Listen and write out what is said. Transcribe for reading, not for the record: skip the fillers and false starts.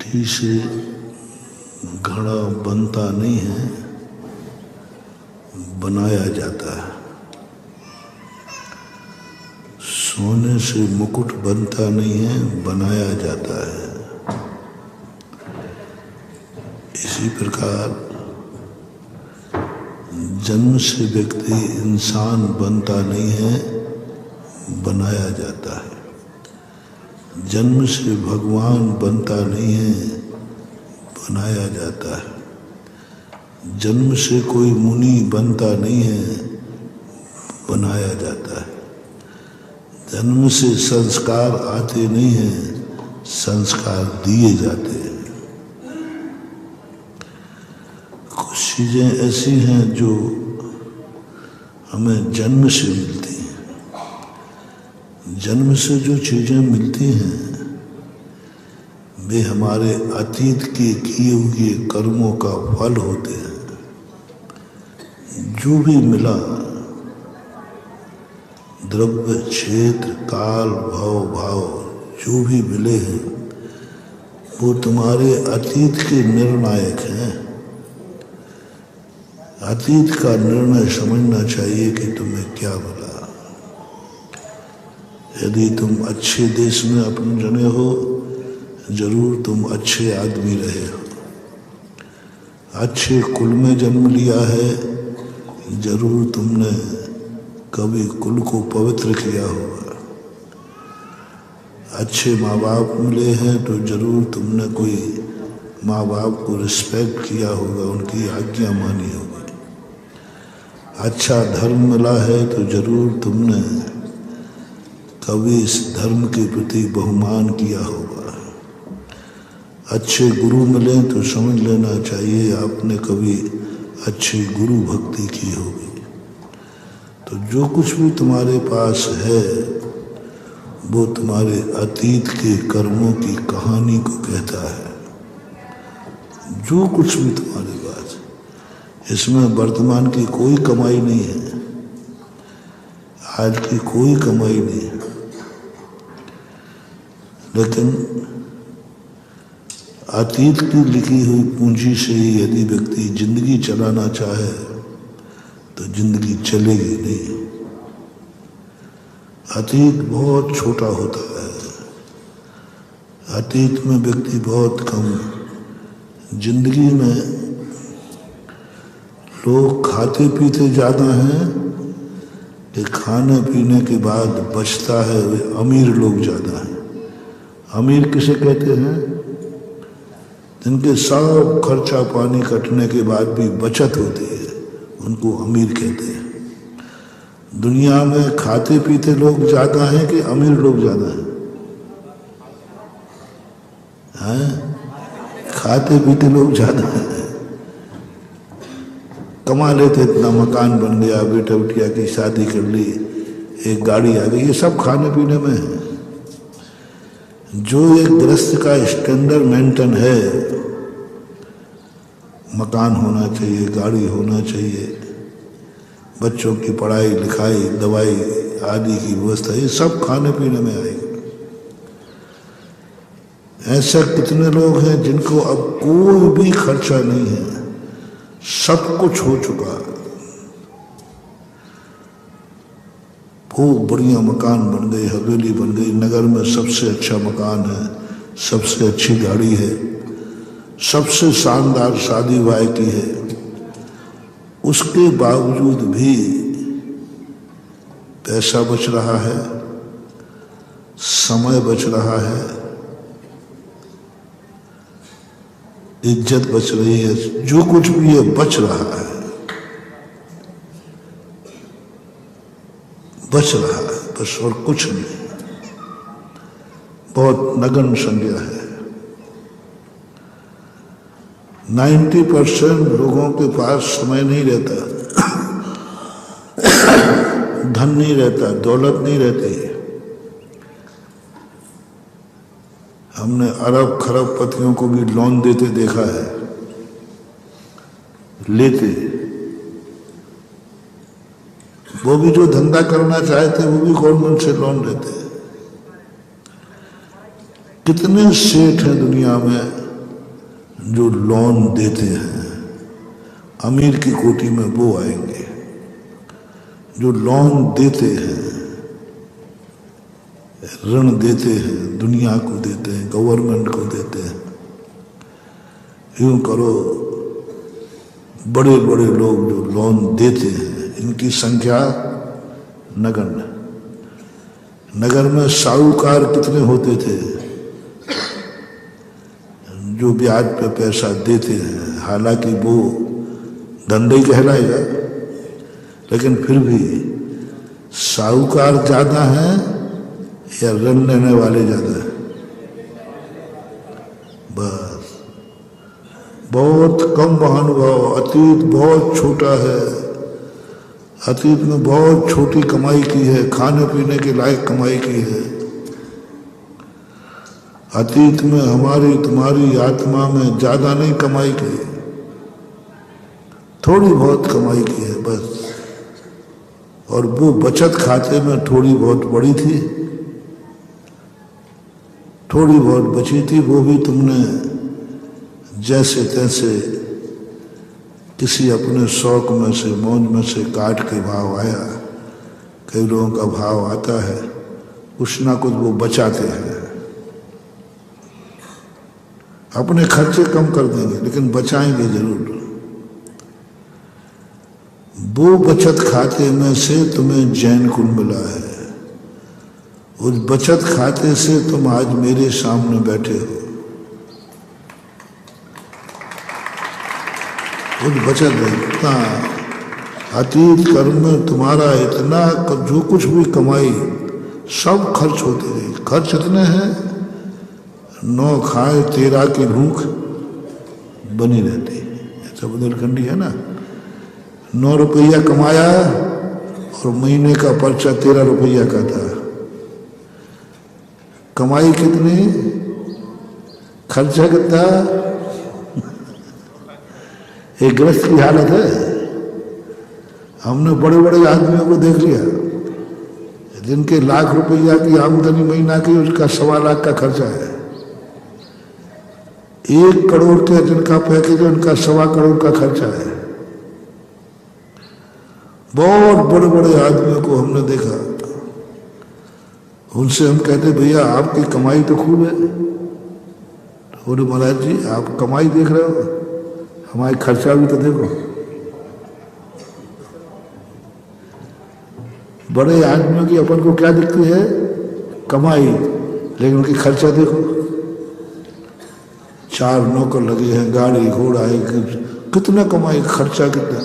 पूंजी से घड़ा बनता नहीं है, बनाया जाता है। सोने से मुकुट बनता नहीं है, बनाया जाता है। इसी प्रकार जन्म से व्यक्ति इंसान बनता नहीं है, बनाया जाता है। जन्म से भगवान बनता नहीं है, बनाया जाता है। जन्म से कोई मुनि बनता नहीं है, बनाया जाता है। जन्म से संस्कार आते नहीं हैं, संस्कार दिए जाते हैं। कुछ चीजें ऐसी हैं जो हमें जन्म से मिलती हैं। जन्म से जो चीजें मिलती हैं वे हमारे अतीत के किए हुए कर्मों का फल होते हैं। जो भी मिला, द्रव्य, क्षेत्र, काल, भाव जो भी मिले हैं वो तुम्हारे अतीत के निर्णायक हैं। अतीत का निर्णय समझना चाहिए कि तुम्हें क्या मिला। यदि तुम अच्छे देश में अपने जने हो, जरूर तुम अच्छे आदमी रहे हो। अच्छे कुल में जन्म लिया है, जरूर तुमने कभी कुल को पवित्र किया होगा। अच्छे माँ बाप मिले हैं तो जरूर तुमने कोई माँ बाप को रिस्पेक्ट किया होगा, उनकी आज्ञा मानी होगी। अच्छा धर्म मिला है तो जरूर तुमने कभी इस धर्म के प्रति बहुमान किया होगा। अच्छे गुरु मिले तो समझ लेना चाहिए आपने कभी अच्छी गुरु भक्ति की होगी। तो जो कुछ भी तुम्हारे पास है वो तुम्हारे अतीत के कर्मों की कहानी को कहता है। जो कुछ भी तुम्हारे पास, इसमें वर्तमान की कोई कमाई नहीं है, आज की कोई कमाई नहीं है। लेकिन अतीत की लिखी हुई पूंजी से ही यदि व्यक्ति जिंदगी चलाना चाहे तो जिंदगी चलेगी नहीं। अतीत बहुत छोटा होता है। अतीत में व्यक्ति बहुत कम, जिंदगी में लोग खाते पीते ज़्यादा हैं कि खाने पीने के बाद बचता है वे अमीर लोग ज़्यादा हैं। अमीर किसे कहते हैं? जिनके सब खर्चा पानी कटने के बाद भी बचत होती है, उनको अमीर कहते हैं। दुनिया में खाते पीते लोग ज़्यादा हैं कि अमीर लोग ज़्यादा हैं? खाते पीते लोग ज़्यादा हैं। कमा लेते, इतना मकान बन गया, बेटा बिटिया की शादी कर ली, एक गाड़ी आ गई, ये सब खाने पीने में है। जो एक गृहस्थ का स्टैंडर्ड मेंटेन है, मकान होना चाहिए, गाड़ी होना चाहिए, बच्चों की पढ़ाई लिखाई, दवाई आदि की व्यवस्था, ये सब खाने पीने में आएगा। ऐसा कितने लोग हैं जिनको अब कोई भी खर्चा नहीं है, सब कुछ हो चुका। खूब बढ़िया मकान बन गए, हवेली बन गई, नगर में सबसे अच्छा मकान है, सबसे अच्छी गाड़ी है, सबसे शानदार शादी ब्याह की है। उसके बावजूद भी पैसा बच रहा है, समय बच रहा है, इज्जत बच रही है, जो कुछ भी है बच रहा है, बच रहा है बस, और कुछ नहीं। बहुत नगण्य संज्ञा है। 90% लोगों के पास समय नहीं रहता, धन नहीं रहता, दौलत नहीं रहती। हमने अरब खरब पतियों को भी लोन देते देखा है, लेते। वो भी जो धंधा करना चाहते वो भी गवर्नमेंट से लोन लेते। कितने सेठ हैं दुनिया में जो लोन देते हैं, अमीर की कोटि में वो आएंगे। जो लोन देते हैं, ऋण देते हैं, दुनिया को देते हैं, गवर्नमेंट को देते हैं। यूं करो, बड़े बड़े लोग जो लोन देते हैं, इनकी संख्या नगण्य। नगर में साहूकार कितने होते थे जो ब्याज पे पैसा देते हैं, हालांकि वो धंधे ही कहलाएगा, लेकिन फिर भी साहूकार ज्यादा हैं या ऋण लेने वाले ज्यादा हैं? बस बहुत कम महानुभाव। अतीत बहुत छोटा है, अतीत में बहुत छोटी कमाई की है, खाने पीने के लायक कमाई की है। अतीत में हमारी तुम्हारी आत्मा में ज्यादा नहीं कमाई की, थोड़ी बहुत कमाई की है बस। और वो बचत खाते में थोड़ी बहुत बड़ी थी, थोड़ी बहुत बची थी, वो भी तुमने जैसे तैसे किसी अपने शौक में से, मौज में से काट के भाव आया। कई लोगों का भाव आता है, कुछ ना कुछ वो बचाते हैं। अपने खर्चे कम कर देंगे लेकिन बचाएंगे जरूर। वो बचत खाते में से तुम्हें जैन कुल मिला है, उस बचत खाते से तुम आज मेरे सामने बैठे हो। उस बचत में इतना अतीत कर्म में तुम्हारा इतना, जो कुछ भी कमाई सब खर्च होती रही। खर्च इतने हैं, 9 खाए 13 की भूख बनी रहती है। ऐसा बुंदेलखंडी है ना, 9 रुपया कमाया और महीने का पर्चा 13 रुपया का था। कमाई कितनी, खर्चा कितना। एक ग्रस्त की हालत है। हमने बड़े बड़े आदमियों को देख लिया जिनके लाख रुपया की आमदनी महीना की, उसका 1.25 लाख का खर्चा है। 1 करोड़ के जिनका पैकेज है, उनका 1.25 करोड़ का खर्चा है। बहुत बड़े बड़े आदमियों को हमने देखा, उनसे हम कहते भैया आपकी कमाई तो खूब है। तो बोले महाराज जी आप कमाई देख रहे हो, हमारे खर्चा भी तो देखो। बड़े आदमियों की अपन को क्या दिखती है, कमाई, लेकिन उनकी खर्चा देखो। 4 नौकर लगे हैं, गाड़ी घोड़ा है, कितना कमाई, खर्चा कितना।